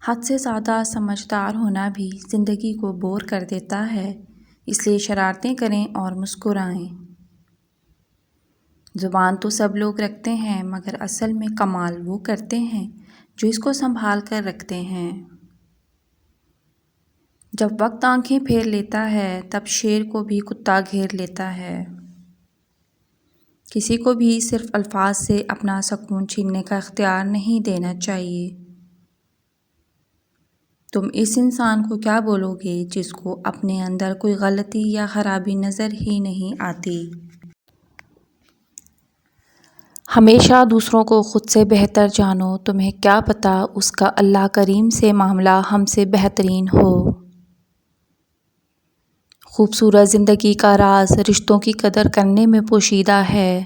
حد سے زیادہ سمجھدار ہونا بھی زندگی کو بور کر دیتا ہے، اس لیے شرارتیں کریں اور مسکرائیں۔ زبان تو سب لوگ رکھتے ہیں، مگر اصل میں کمال وہ کرتے ہیں جو اس کو سنبھال کر رکھتے ہیں۔ جب وقت آنکھیں پھیر لیتا ہے، تب شیر کو بھی کتا گھیر لیتا ہے۔ کسی کو بھی صرف الفاظ سے اپنا سکون چھیننے کا اختیار نہیں دینا چاہیے۔ تم اس انسان کو کیا بولو گے جس کو اپنے اندر کوئی غلطی یا خرابی نظر ہی نہیں آتی؟ ہمیشہ دوسروں کو خود سے بہتر جانو، تمہیں کیا پتہ اس کا اللہ کریم سے معاملہ ہم سے بہترین ہو۔ خوبصورت زندگی کا راز رشتوں کی قدر کرنے میں پوشیدہ ہے۔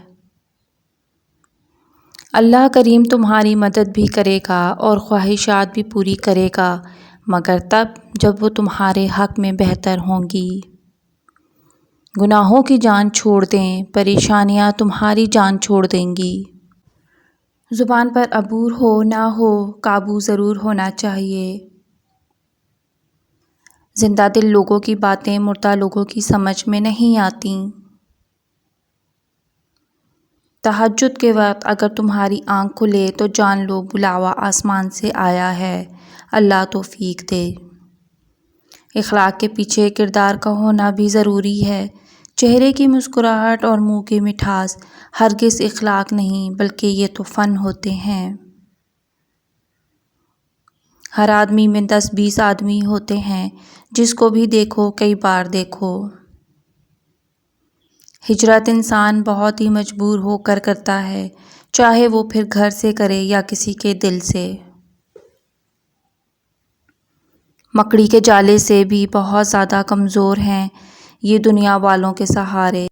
اللہ کریم تمہاری مدد بھی کرے گا اور خواہشات بھی پوری کرے گا، مگر تب جب وہ تمہارے حق میں بہتر ہوں گی۔ گناہوں کی جان چھوڑ دیں، پریشانیاں تمہاری جان چھوڑ دیں گی۔ زبان پر عبور ہو نہ ہو، قابو ضرور ہونا چاہیے۔ زندہ دل لوگوں کی باتیں مردہ لوگوں کی سمجھ میں نہیں آتیں۔ تہجد کے وقت اگر تمہاری آنکھ کھلے تو جان لو بلاوا آسمان سے آیا ہے، اللہ توفیق دے۔ اخلاق کے پیچھے کردار کا ہونا بھی ضروری ہے۔ چہرے کی مسکراہٹ اور منہ کی مٹھاس ہرگز اخلاق نہیں، بلکہ یہ تو فن ہوتے ہیں۔ ہر آدمی میں 10-20 آدمی ہوتے ہیں، جس کو بھی دیکھو کئی بار دیکھو۔ ہجرت انسان بہت ہی مجبور ہو کر کرتا ہے، چاہے وہ پھر گھر سے کرے یا کسی کے دل سے۔ مکڑی کے جالے سے بھی بہت زیادہ کمزور ہیں یہ دنیا والوں کے سہارے۔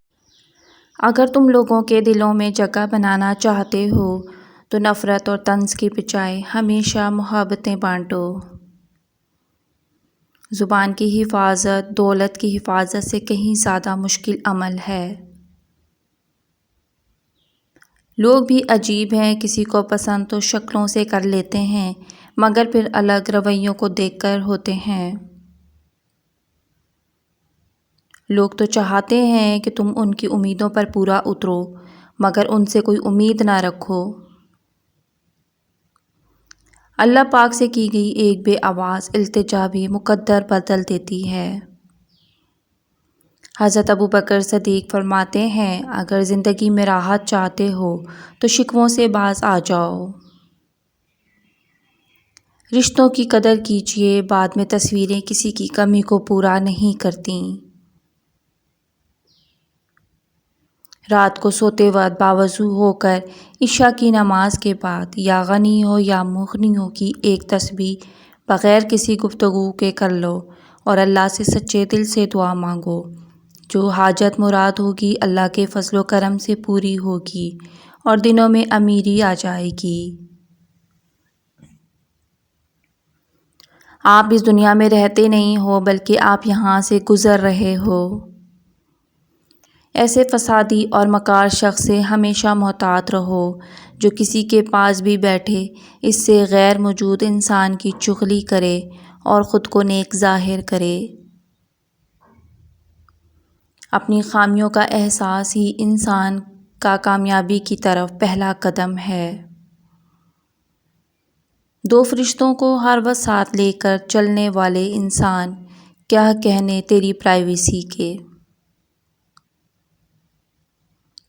اگر تم لوگوں کے دلوں میں جگہ بنانا چاہتے ہو تو نفرت اور طنز کی بجائے ہمیشہ محبتیں بانٹو۔ زبان کی حفاظت دولت کی حفاظت سے کہیں زیادہ مشکل عمل ہے۔ لوگ بھی عجیب ہیں، کسی کو پسند تو شکلوں سے کر لیتے ہیں، مگر پھر الگ رویوں کو دیکھ کر ہوتے ہیں۔ لوگ تو چاہتے ہیں کہ تم ان کی امیدوں پر پورا اترو، مگر ان سے کوئی امید نہ رکھو۔ اللہ پاک سے کی گئی ایک بے آواز التجا بھی مقدر بدل دیتی ہے۔ حضرت ابوبکر صدیق فرماتے ہیں، اگر زندگی میں راحت چاہتے ہو تو شکووں سے باز آ جاؤ۔ رشتوں کی قدر کیجیے، بعد میں تصویریں کسی کی کمی کو پورا نہیں کرتیں۔ رات کو سوتے وقت باوضو ہو کر عشاء کی نماز کے بعد یا غنی ہو یا مغنی ہو کی ایک تسبیح بغیر کسی گفتگو کے کر لو اور اللہ سے سچے دل سے دعا مانگو۔ جو حاجت مراد ہوگی اللہ کے فضل و کرم سے پوری ہوگی اور دنوں میں امیری آ جائے گی۔ آپ اس دنیا میں رہتے نہیں ہو، بلکہ آپ یہاں سے گزر رہے ہو۔ ایسے فسادی اور مکار شخص سے ہمیشہ محتاط رہو جو کسی کے پاس بھی بیٹھے اس سے غیر موجود انسان کی چغلی کرے اور خود کو نیک ظاہر کرے۔ اپنی خامیوں کا احساس ہی انسان کا کامیابی کی طرف پہلا قدم ہے۔ دو فرشتوں کو ہر وقت ساتھ لے کر چلنے والے انسان، کیا کہنے تیری پرائیویسی کے۔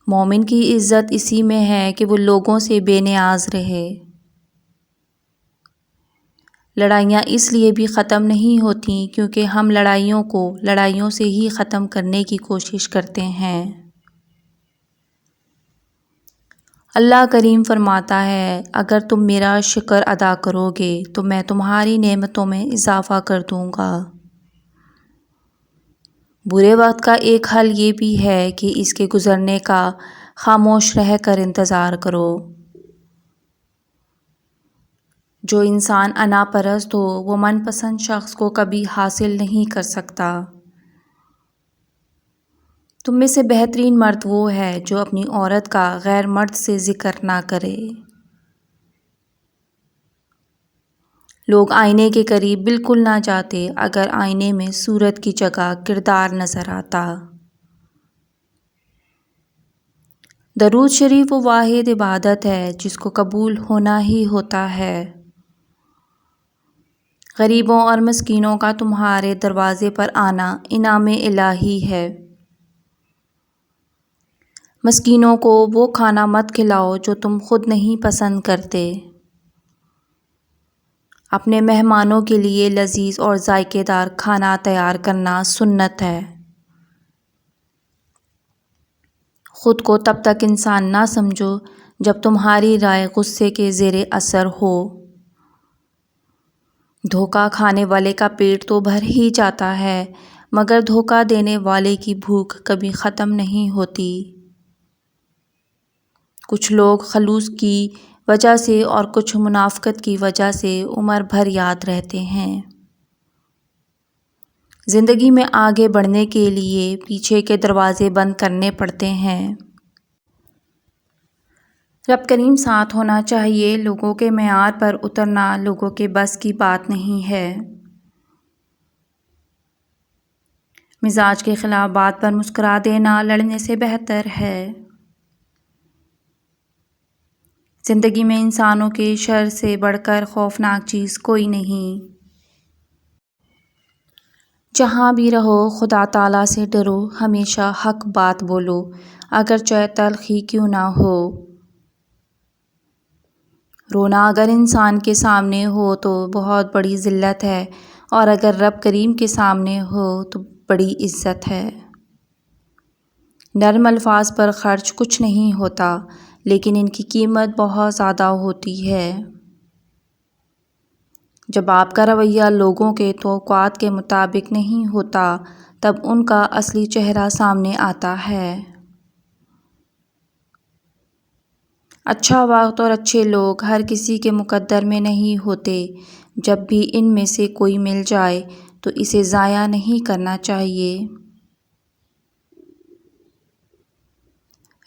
مومن کی عزت اسی میں ہے کہ وہ لوگوں سے بے نیاز رہے۔ لڑائیاں اس لیے بھی ختم نہیں ہوتیں کیونکہ ہم لڑائیوں کو لڑائیوں سے ہی ختم کرنے کی کوشش کرتے ہیں۔ اللہ کریم فرماتا ہے، اگر تم میرا شکر ادا کرو گے تو میں تمہاری نعمتوں میں اضافہ کر دوں گا۔ برے وقت کا ایک حل یہ بھی ہے کہ اس کے گزرنے کا خاموش رہ کر انتظار کرو۔ جو انسان انا پرست ہو وہ من پسند شخص کو کبھی حاصل نہیں کر سکتا۔ تم میں سے بہترین مرد وہ ہے جو اپنی عورت کا غیر مرد سے ذکر نہ کرے۔ لوگ آئینے کے قریب بالکل نہ جاتے اگر آئینے میں صورت کی جگہ کردار نظر آتا۔ درود شریف وہ واحد عبادت ہے جس کو قبول ہونا ہی ہوتا ہے۔ غریبوں اور مسکینوں کا تمہارے دروازے پر آنا انعام الہی ہے۔ مسکینوں کو وہ کھانا مت کھلاؤ جو تم خود نہیں پسند کرتے۔ اپنے مہمانوں کے لیے لذیذ اور ذائقے دار کھانا تیار کرنا سنت ہے۔ خود کو تب تک انسان نہ سمجھو جب تمہاری رائے غصے کے زیر اثر ہو۔ دھوکہ کھانے والے کا پیٹ تو بھر ہی جاتا ہے مگر دھوکہ دینے والے کی بھوک کبھی ختم نہیں ہوتی۔ کچھ لوگ خلوص کی وجہ سے اور کچھ منافقت کی وجہ سے عمر بھر یاد رہتے ہیں۔ زندگی میں آگے بڑھنے کے لیے پیچھے کے دروازے بند کرنے پڑتے ہیں۔ رب کریم ساتھ ہونا چاہیے، لوگوں کے معیار پر اترنا لوگوں کے بس کی بات نہیں ہے۔ مزاج کے خلاف بات پر مسکرا دینا لڑنے سے بہتر ہے۔ زندگی میں انسانوں کے شر سے بڑھ کر خوفناک چیز کوئی نہیں۔ جہاں بھی رہو خدا تعالیٰ سے ڈرو، ہمیشہ حق بات بولو اگرچہ تلخ ہی کیوں نہ ہو۔ رونا اگر انسان کے سامنے ہو تو بہت بڑی ذلت ہے اور اگر رب کریم کے سامنے ہو تو بڑی عزت ہے۔ نرم الفاظ پر خرچ کچھ نہیں ہوتا لیکن ان کی قیمت بہت زیادہ ہوتی ہے۔ جب آپ کا رویہ لوگوں کے توقعات کے مطابق نہیں ہوتا تب ان کا اصلی چہرہ سامنے آتا ہے۔ اچھا وقت اور اچھے لوگ ہر کسی کے مقدر میں نہیں ہوتے، جب بھی ان میں سے کوئی مل جائے تو اسے ضائع نہیں کرنا چاہیے۔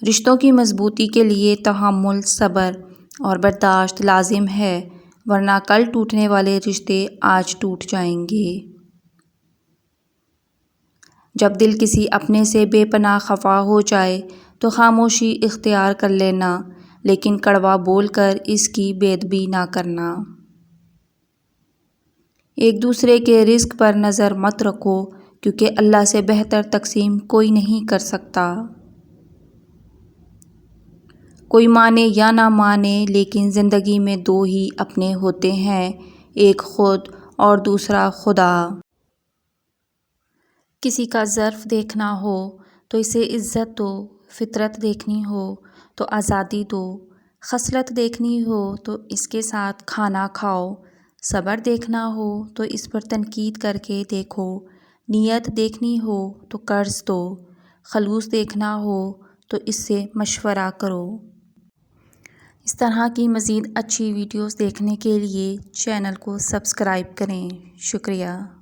رشتوں کی مضبوطی کے لیے تحمل، صبر اور برداشت لازم ہے ورنہ کل ٹوٹنے والے رشتے آج ٹوٹ جائیں گے۔ جب دل کسی اپنے سے بے پناہ خفا ہو جائے تو خاموشی اختیار کر لینا لیکن کڑوا بول کر اس کی بے ادبی نہ کرنا۔ ایک دوسرے کے رزق پر نظر مت رکھو کیونکہ اللہ سے بہتر تقسیم کوئی نہیں کر سکتا۔ کوئی مانے یا نہ مانے لیکن زندگی میں دو ہی اپنے ہوتے ہیں، ایک خود اور دوسرا خدا۔ کسی کا ظرف دیکھنا ہو تو اسے عزت دو، فطرت دیکھنی ہو تو آزادی دو، خصلت دیکھنی ہو تو اس کے ساتھ کھانا کھاؤ، صبر دیکھنا ہو تو اس پر تنقید کر کے دیکھو، نیت دیکھنی ہو تو قرض دو، خلوص دیکھنا ہو تو اس سے مشورہ کرو۔ اس طرح کی مزید اچھی ویڈیوز دیکھنے کے لیے چینل کو سبسکرائب کریں۔ شکریہ۔